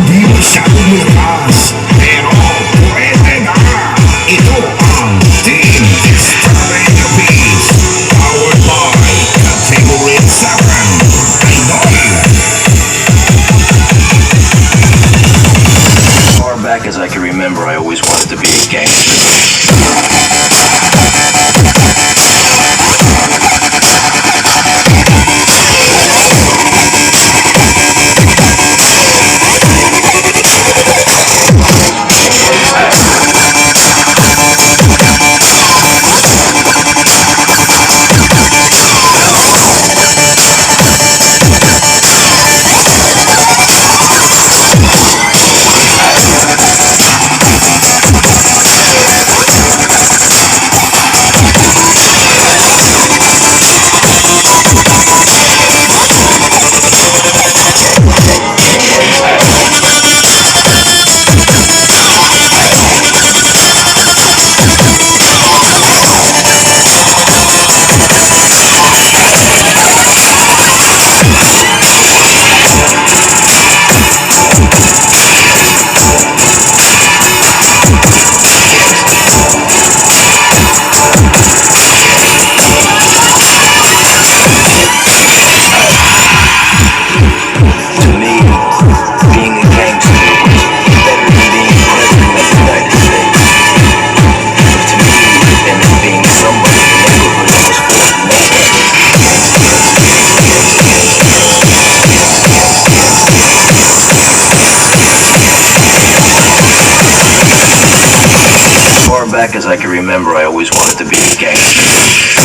Di masyadong malakas, pero pwede na. Ito ang Team Exterminator Beats, powered by Category 7. As far back as I can remember, I always wanted to be a gangster. As far back as I can remember, I always wanted to be a gangster.